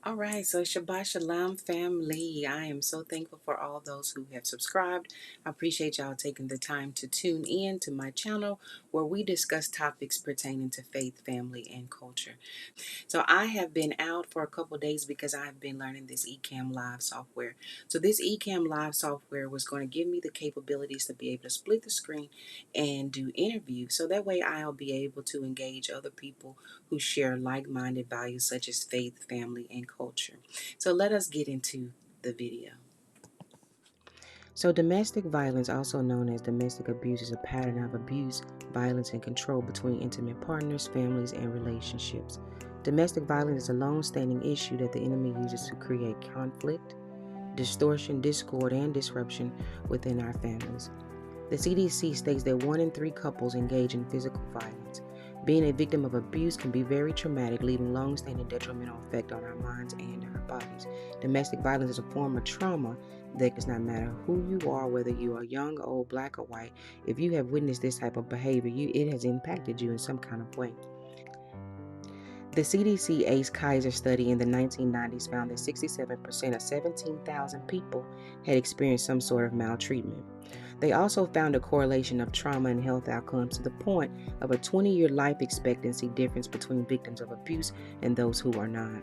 All right, so Shabbat Shalom family. I am so thankful for all those who have subscribed. I appreciate y'all taking the time to tune in to my channel where we discuss topics pertaining to faith, family, and culture. So I have been out for a couple days because I have been learning this Ecamm Live software. So this Ecamm Live software was going to give me the capabilities to be able to split the screen and do interviews. So that way I'll be able to engage other people who share like-minded values such as faith, family, and culture. So let us get into the video. So domestic violence, also known as domestic abuse, is a pattern of abuse, violence, and control between intimate partners, families, and relationships. Domestic violence is a long-standing issue that the enemy uses to create conflict, distortion, discord, and disruption within our families. The CDC states that 1 in 3 couples engage in physical violence. Being a victim of abuse can be very traumatic, leaving long-standing detrimental effect on our minds and our bodies. Domestic violence is a form of trauma that does not matter who you are, whether you are young, old, black, or white. If you have witnessed this type of behavior, it has impacted you in some kind of way. The CDC ACE Kaiser study in the 1990s found that 67% of 17,000 people had experienced some sort of maltreatment. They also found a correlation of trauma and health outcomes to the point of a 20-year life expectancy difference between victims of abuse and those who are not.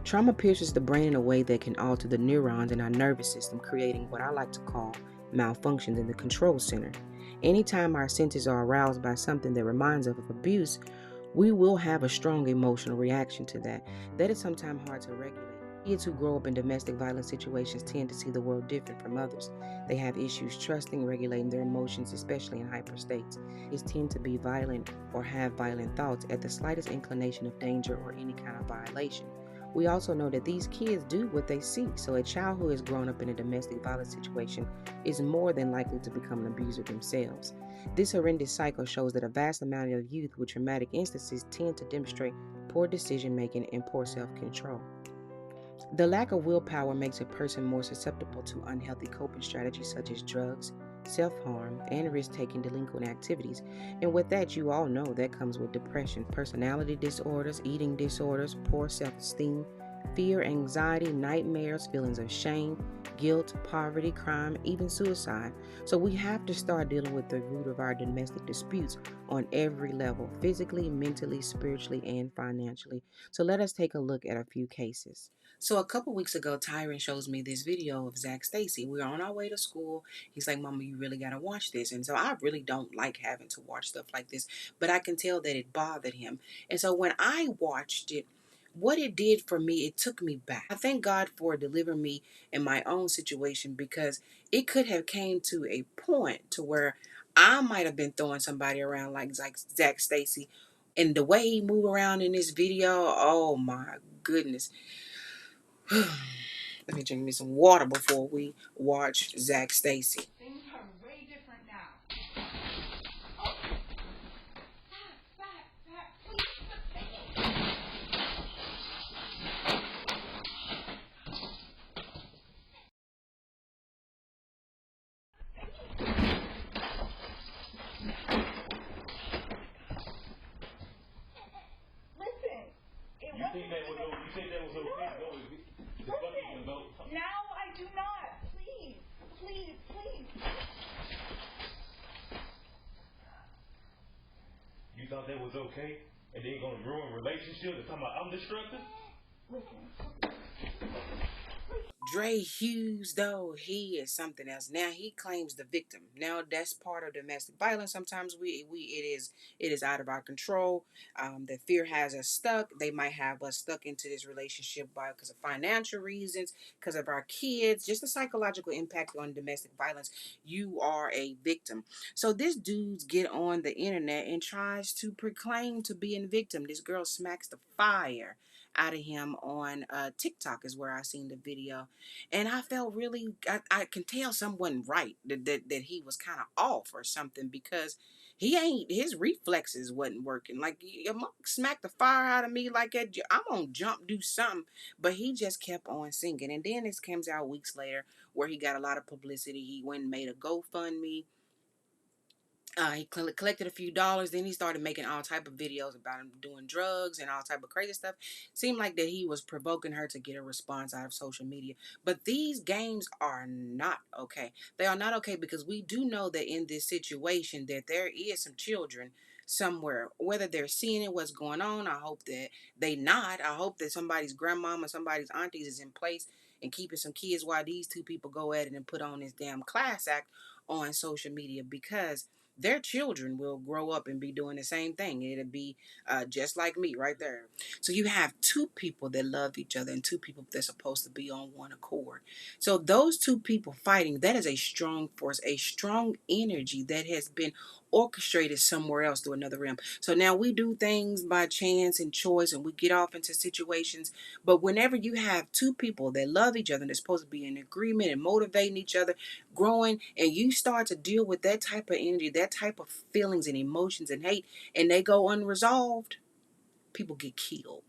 Trauma pierces the brain in a way that can alter the neurons in our nervous system, creating what I like to call malfunctions in the control center. Anytime our senses are aroused by something that reminds us of abuse, we will have a strong emotional reaction to that. That is sometimes hard to regulate. Kids who grow up in domestic violence situations tend to see the world different from others. They have issues trusting, regulating their emotions, especially in hyper states. Kids tend to be violent or have violent thoughts at the slightest inclination of danger or any kind of violation. We also know that these kids do what they see, so a child who has grown up in a domestic violence situation is more than likely to become an abuser themselves. This horrendous cycle shows that a vast amount of youth with traumatic instances tend to demonstrate poor decision making and poor self-control. The lack of willpower makes a person more susceptible to unhealthy coping strategies such as drugs, self-harm, and risk-taking delinquent activities. And with that, you all know that comes with depression, personality disorders, eating disorders, poor self-esteem, fear, anxiety, nightmares, feelings of shame, guilt, poverty, crime, even suicide. So we have to start dealing with the root of our domestic disputes on every level, physically, mentally, spiritually, and financially. So let us take a look at a few cases. So a couple weeks ago, Tyron shows me this video of Zac Stacy. We were on our way to school. He's like, Mama, you really got to watch this. And so I really don't like having to watch stuff like this, but I can tell that it bothered him. And so when I watched it, what it did for me, it took me back. I thank God for delivering me in my own situation, because it could have came to a point to where I might have been throwing somebody around like Zac Stacy. And the way he moved around in this video, oh my goodness. Let me drink me some water before we watch Zac Stacy. Things are way different now. Now I do not. Please, please, please. You thought that was okay? And then you're going to ruin relationships and talking about I'm destructive? Listen. Dre Hughes, though, he is something else. Now he claims the victim. Now that's part of domestic violence. Sometimes it is out of our control. The fear has us stuck. They might have us stuck into this relationship because of financial reasons, because of our kids, just the psychological impact on domestic violence. You are a victim. So this dude's get on the internet and tries to proclaim to be a victim. This girl smacks the fire out of him on TikTok is where I seen the video. And I felt really, I can tell someone right that he was kind of off or something, because his reflexes wasn't working. Like, your mom smacked the fire out of me like that. I'm gonna jump, do something. But he just kept on singing. And then this comes out weeks later where he got a lot of publicity. He went and made a GoFundMe. He collected a few dollars. Then he started making all type of videos about him doing drugs and all type of crazy stuff. Seemed like that he was provoking her to get a response out of social media. But these games are not okay. They are not okay because we do know that in this situation that there is some children somewhere. Whether they're seeing it, what's going on, I hope that they not. I hope that somebody's grandmama, somebody's aunties is in place and keeping some kids while these two people go at it and put on this damn class act on social media, because their children will grow up and be doing the same thing. It'll be just like me right there. So you have two people that love each other and two people that's supposed to be on one accord. So those two people fighting, that is a strong force, a strong energy that has been orchestrated somewhere else through another realm. So now we do things by chance and choice and we get off into situations. But whenever you have two people that love each other and they're supposed to be in agreement and motivating each other, growing, and you start to deal with that type of energy, that type of feelings and emotions and hate, and they go unresolved, people get killed.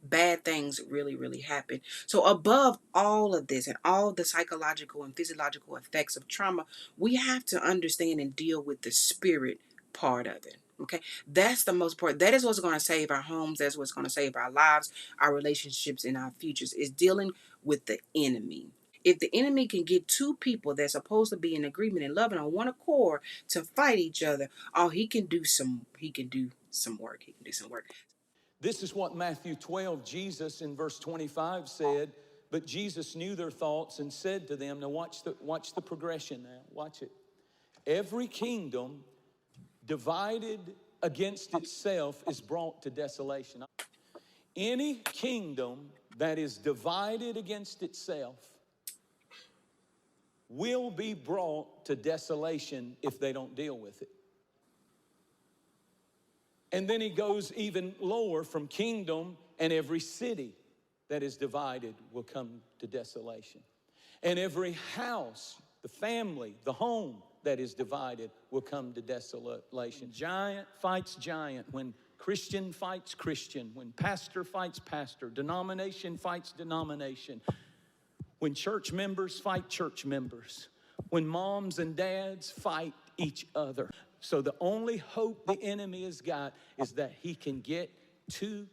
Bad things really, really happen. So above all of this and all the psychological and physiological effects of trauma, we have to understand and deal with the spirit part of it. Okay, that's the most important. That is what's going to save our homes. That's what's going to save our lives, our relationships, and our futures. Is dealing with the enemy. If the enemy can get two people that's supposed to be in agreement and loving on one accord to fight each other, oh, he can do some. He can do some work. He can do some work. This is what Matthew 12, Jesus in verse 25 said, but Jesus knew their thoughts and said to them, now watch the progression now, watch it. Every kingdom divided against itself is brought to desolation. Any kingdom that is divided against itself will be brought to desolation if they don't deal with it. And then he goes even lower from kingdom, and every city that is divided will come to desolation. And every house, the family, the home that is divided will come to desolation. Giant fights giant, when Christian fights Christian, when pastor fights pastor, denomination fights denomination, when church members fight church members, when moms and dads fight each other. So the only hope the enemy has got is that he can get two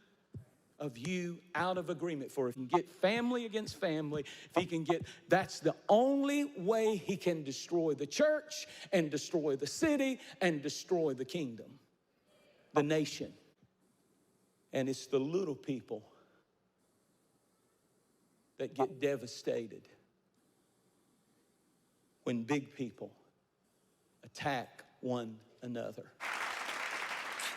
of you out of agreement. For if he can get family against family, if he can get, that's the only way he can destroy the church and destroy the city and destroy the kingdom, the nation. And it's the little people that get devastated when big people attack one another.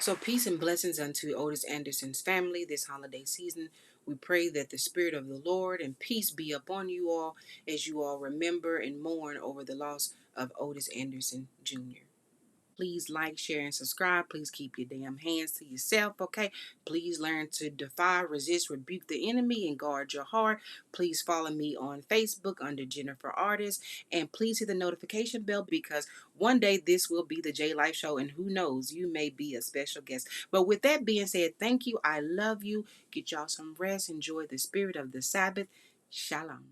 So peace and blessings unto Otis Anderson's family this holiday season. We pray that the Spirit of the Lord and peace be upon you all as you all remember and mourn over the loss of Otis Anderson Jr. Please like, share, and subscribe. Please keep your damn hands to yourself, okay? Please learn to defy, resist, rebuke the enemy, and guard your heart. Please follow me on Facebook under Jennifer Artist. And please hit the notification bell, because one day this will be the J Life Show, and who knows, you may be a special guest. But with that being said, thank you. I love you. Get y'all some rest. Enjoy the spirit of the Sabbath. Shalom.